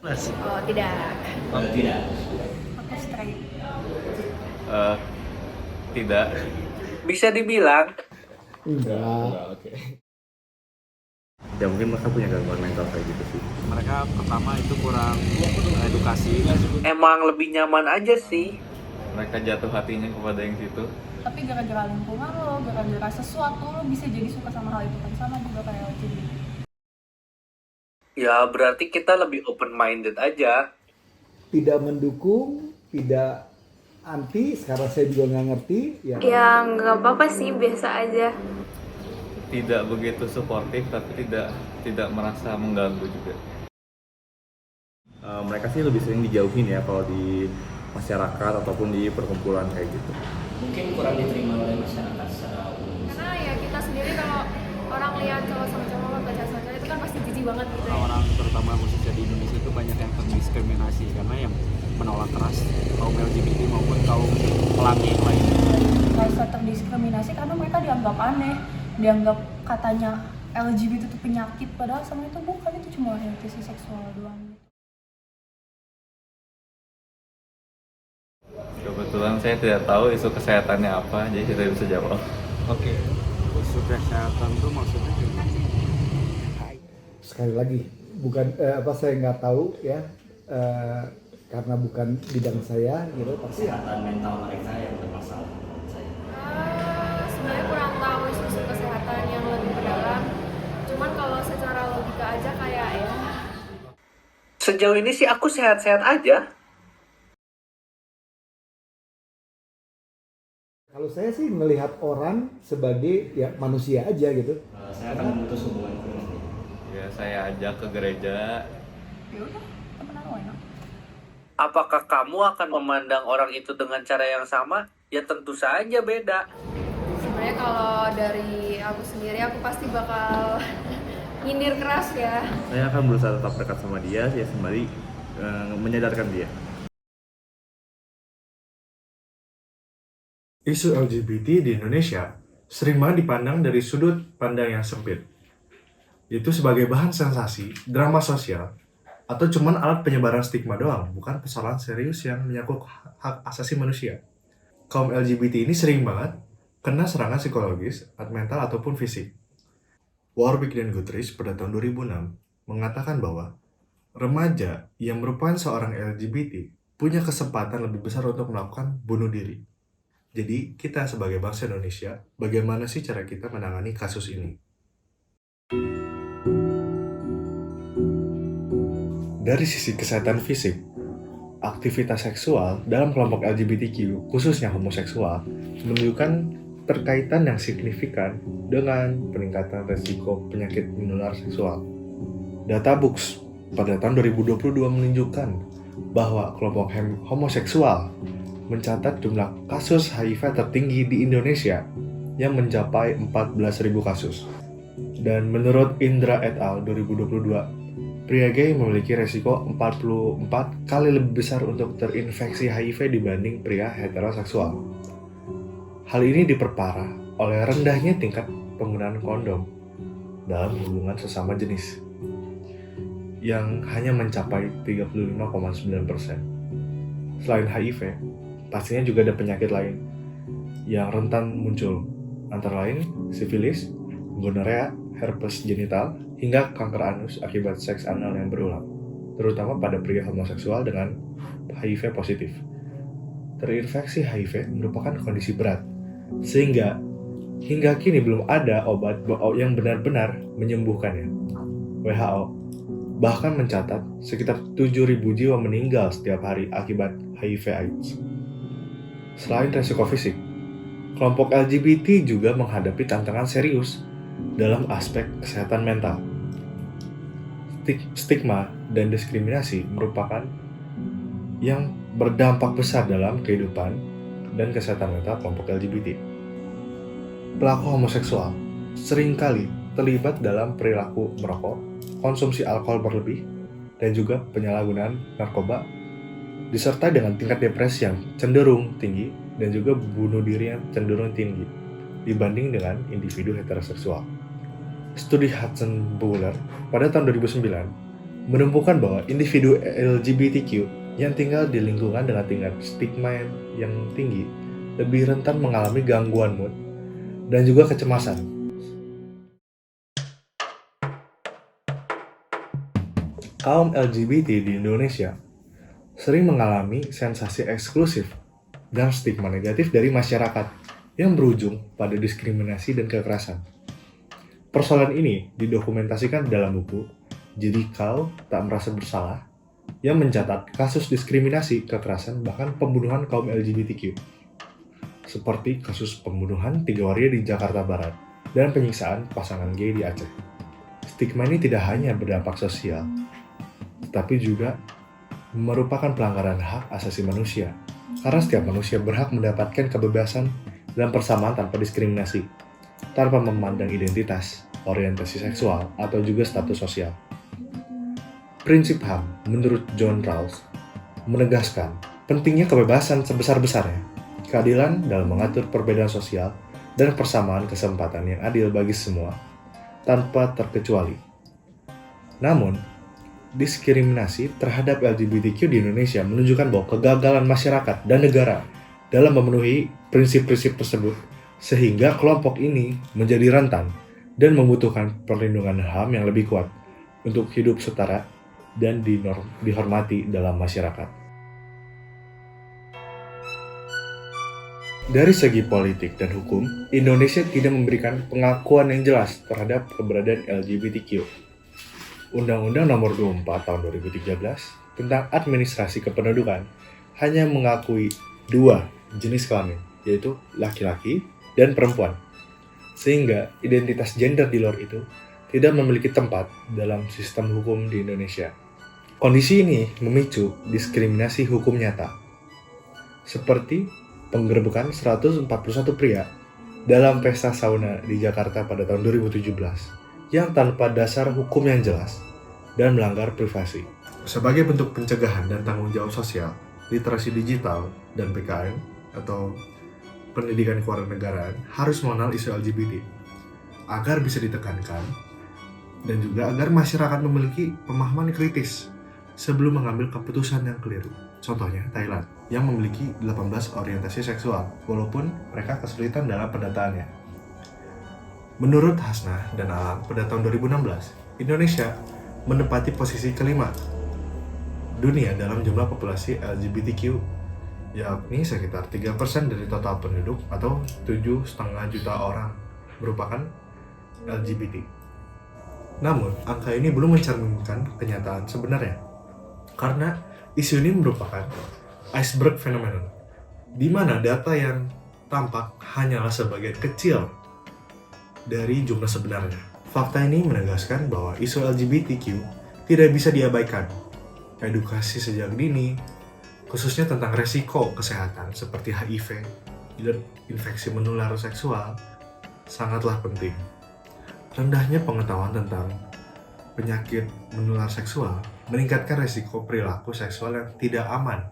Mas. Oh, tidak. Oh, tidak. Aku straight. Eh, tidak. Bisa dibilang Enggak. Oke. Ya mungkin mereka punya gangguan mental kayak gitu sih. Mereka pertama itu kurang edukasi. emang lebih nyaman aja sih. Mereka jatuh hatinya kepada yang situ. Tapi gara-gara lingkungan lo, gara-gara sesuatu lo bisa jadi suka sama hal itu kan, sama juga kayak LGBT. Ya berarti kita lebih open minded aja. Tidak mendukung, tidak anti, sekarang saya juga nggak ngerti. Ya, Ya nggak apa-apa sih, biasa aja. Tidak begitu suportif tapi tidak merasa mengganggu juga. Mereka sih lebih sering dijauhin ya kalau di masyarakat ataupun di perkumpulan kayak gitu. Mungkin kurang diterima oleh masyarakat secara umum. Karena ya kita sendiri kalau orang lihat cowok sama cowok pacaran sama cowok itu kan pasti jijik banget gitu ya. Orang terutama khususnya di Indonesia itu banyak yang terdiskriminasi karena yang menolak keras kaum LGBT maupun kaum pelangi lainnya. Merasa terdiskriminasi karena mereka dianggap aneh, dianggap katanya LGBT itu penyakit, padahal sama itu bukan, itu cuma orientasi seksual doang gitu. Kebetulan saya tidak tahu isu kesehatannya apa, jadi saya tidak bisa jawab. Oke. Isu kesehatan itu maksudnya gimana? sekali lagi, bukan saya nggak tahu ya, karena bukan bidang saya gitu. Tapi Kesehatan mental mereka yang bermasalah menurut saya. Sebenarnya kurang tahu isu kesehatan yang lebih mendalam. Cuman kalau secara logika aja kayak ya Sejauh ini sih aku sehat-sehat aja. kalau saya sih melihat orang sebagai ya manusia aja gitu. Saya akan memutus hubungan dengan dia. Ya saya ajak ke gereja. Ya udah, temenan lo enak. Apakah kamu akan memandang orang itu dengan cara yang sama? Ya tentu saja beda. sebenarnya kalau dari aku sendiri aku pasti bakal nyindir keras ya. Saya akan berusaha tetap dekat sama dia, ya sembari menyadarkan dia. Isu LGBT di Indonesia sering banget dipandang dari sudut pandang yang sempit, yaitu sebagai bahan sensasi, drama sosial, atau cuman alat penyebaran stigma doang, bukan persoalan serius yang menyangkut hak asasi manusia. Kaum LGBT ini sering banget kena serangan psikologis, mental, ataupun fisik. Warwick dan Guthrie pada tahun 2006 mengatakan bahwa remaja yang merupakan seorang LGBT punya kesempatan lebih besar untuk melakukan bunuh diri. Jadi, kita sebagai bangsa Indonesia, bagaimana sih cara kita menangani kasus ini? Dari sisi kesehatan fisik, aktivitas seksual dalam kelompok LGBTQ, khususnya homoseksual, menunjukkan terkaitan yang signifikan dengan peningkatan resiko penyakit menular seksual. Data Books pada tahun 2022 menunjukkan bahwa kelompok homoseksual mencatat jumlah kasus HIV tertinggi di Indonesia yang mencapai 14.000 kasus. Dan menurut Indra et al. 2022, pria gay memiliki resiko 44 kali lebih besar untuk terinfeksi HIV dibanding pria heteroseksual. Hal ini diperparah oleh rendahnya tingkat penggunaan kondom dalam hubungan sesama jenis yang hanya mencapai 35,9%. Selain HIV, pastinya juga ada penyakit lain yang rentan muncul, antara lain sifilis, gonorea, herpes genital, hingga kanker anus akibat seks anal yang berulang, terutama pada pria homoseksual dengan HIV positif. Terinfeksi HIV merupakan kondisi berat, sehingga hingga kini belum ada obat yang benar-benar menyembuhkannya. WHO bahkan mencatat sekitar 7.000 jiwa meninggal setiap hari akibat HIV/AIDS. Selain resiko fisik, kelompok LGBT juga menghadapi tantangan serius dalam aspek kesehatan mental. Stigma dan diskriminasi merupakan yang berdampak besar dalam kehidupan dan kesehatan mental kelompok LGBT. Pelaku homoseksual seringkali terlibat dalam perilaku merokok, konsumsi alkohol berlebih, dan juga penyalahgunaan narkoba, disertai dengan tingkat depresi yang cenderung tinggi dan juga bunuh diri yang cenderung tinggi dibanding dengan individu heteroseksual. Studi Hudson Bowler pada tahun 2009 menemukan bahwa individu LGBTQ yang tinggal di lingkungan dengan tingkat stigma yang tinggi lebih rentan mengalami gangguan mood dan juga kecemasan. Kaum LGBT di Indonesia sering mengalami sensasi eksklusif dan stigma negatif dari masyarakat yang berujung pada diskriminasi dan kekerasan. Persoalan ini didokumentasikan dalam buku Jadi Kau Tak Merasa Bersalah yang mencatat kasus diskriminasi, kekerasan, bahkan pembunuhan kaum LGBTQ. Seperti kasus pembunuhan 3 waria di Jakarta Barat dan penyiksaan pasangan gay di Aceh. Stigma ini tidak hanya berdampak sosial, tetapi juga merupakan pelanggaran hak asasi manusia. Karena setiap manusia berhak mendapatkan kebebasan dan persamaan tanpa diskriminasi, tanpa memandang identitas, orientasi seksual, atau juga status sosial. Prinsip HAM, menurut John Rawls, menegaskan pentingnya kebebasan sebesar-besarnya, keadilan dalam mengatur perbedaan sosial, dan persamaan kesempatan yang adil bagi semua, tanpa terkecuali. Namun, diskriminasi terhadap LGBTQ di Indonesia menunjukkan bahwa kegagalan masyarakat dan negara dalam memenuhi prinsip-prinsip tersebut, sehingga kelompok ini menjadi rentan dan membutuhkan perlindungan HAM yang lebih kuat untuk hidup setara dan dihormati dalam masyarakat. Dari segi politik dan hukum, Indonesia tidak memberikan pengakuan yang jelas terhadap keberadaan LGBTQ. Undang-Undang Nomor 24 Tahun 2013 tentang Administrasi Kependudukan hanya mengakui 2 jenis kelamin, yaitu laki-laki dan perempuan. Sehingga identitas gender di luar itu tidak memiliki tempat dalam sistem hukum di Indonesia. Kondisi ini memicu diskriminasi hukum nyata, seperti penggerebekan 141 pria dalam pesta sauna di Jakarta pada tahun 2017 yang tanpa dasar hukum yang jelas dan melanggar privasi. Sebagai bentuk pencegahan dan tanggung jawab sosial, literasi digital dan PKN atau pendidikan kewarganegaraan harus mengenal isu LGBT agar bisa ditekankan dan juga agar masyarakat memiliki pemahaman kritis sebelum mengambil keputusan yang keliru. Contohnya Thailand yang memiliki 18 orientasi seksual walaupun mereka kesulitan dalam pendataannya. Menurut Hasnah dan Alam pada tahun 2016, Indonesia menempati posisi kelima dunia dalam jumlah populasi LGBTQ, yakni sekitar 3% dari total penduduk atau 7,5 juta orang merupakan LGBT. Namun, angka ini belum mencerminkan kenyataan sebenarnya, karena isu ini merupakan iceberg phenomenon, di mana data yang tampak hanyalah sebagian kecil dari jumlah sebenarnya. Fakta ini menegaskan bahwa isu LGBTQ tidak bisa diabaikan. Edukasi sejak dini, khususnya tentang resiko kesehatan seperti HIV dan infeksi menular seksual, sangatlah penting. Rendahnya pengetahuan tentang penyakit menular seksual meningkatkan resiko perilaku seksual yang tidak aman.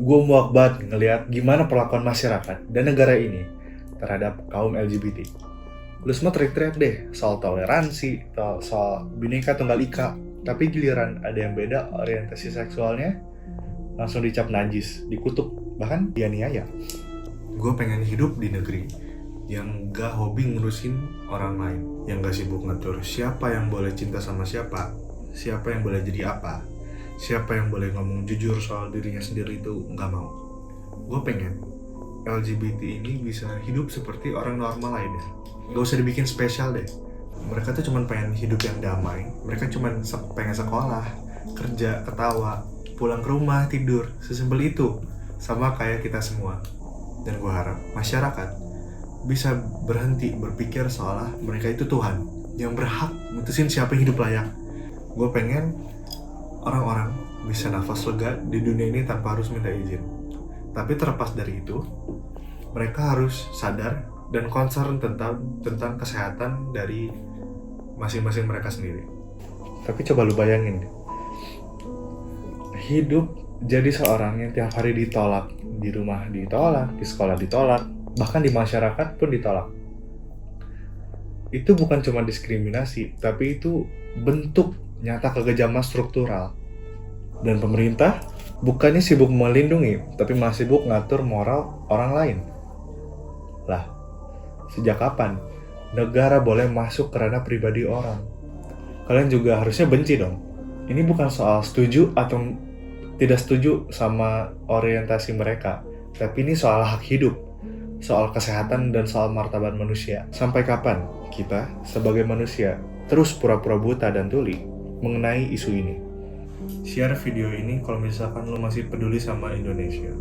Gue muak banget ngelihat gimana perlakuan masyarakat dan negara ini terhadap kaum LGBT. Lu semua teriak-teriak deh soal toleransi, soal Bhinneka Tunggal Ika, tapi giliran ada yang beda orientasi seksualnya langsung dicap najis, dikutuk, bahkan dianiaya. Gue pengen hidup di negeri yang gak hobi ngurusin orang lain, yang gak sibuk ngatur siapa yang boleh cinta sama siapa yang boleh jadi apa, siapa yang boleh ngomong jujur soal dirinya sendiri, itu gak mau. Gue pengen LGBT ini bisa hidup seperti orang normal lainnya. Gak usah dibikin spesial deh. Mereka tuh cuma pengen hidup yang damai. Mereka cuma pengen sekolah, kerja, ketawa, pulang ke rumah, tidur. Sesimpel itu. Sama kayak kita semua. Dan gue harap masyarakat bisa berhenti berpikir seolah mereka itu Tuhan yang berhak mutusin siapa yang hidup layak. Gue pengen orang-orang bisa nafas lega di dunia ini tanpa harus minta izin. Tapi terlepas dari itu, mereka harus sadar dan concern tentang kesehatan dari masing-masing mereka sendiri. Tapi coba lu bayangin, hidup jadi seorang yang tiap hari ditolak, di rumah ditolak, di sekolah ditolak, bahkan di masyarakat pun ditolak. Itu bukan cuma diskriminasi, tapi itu bentuk nyata kekejaman struktural. Dan pemerintah bukannya sibuk melindungi, tapi masih sibuk ngatur moral orang lain. Lah, sejak kapan negara boleh masuk ke ranah pribadi orang? Kalian juga harusnya benci dong. Ini bukan soal setuju atau tidak setuju sama orientasi mereka, tapi ini soal hak hidup, soal kesehatan, dan soal martabat manusia. Sampai kapan kita sebagai manusia terus pura-pura buta dan tuli mengenai isu ini? Share video ini kalau misalkan lo masih peduli sama Indonesia.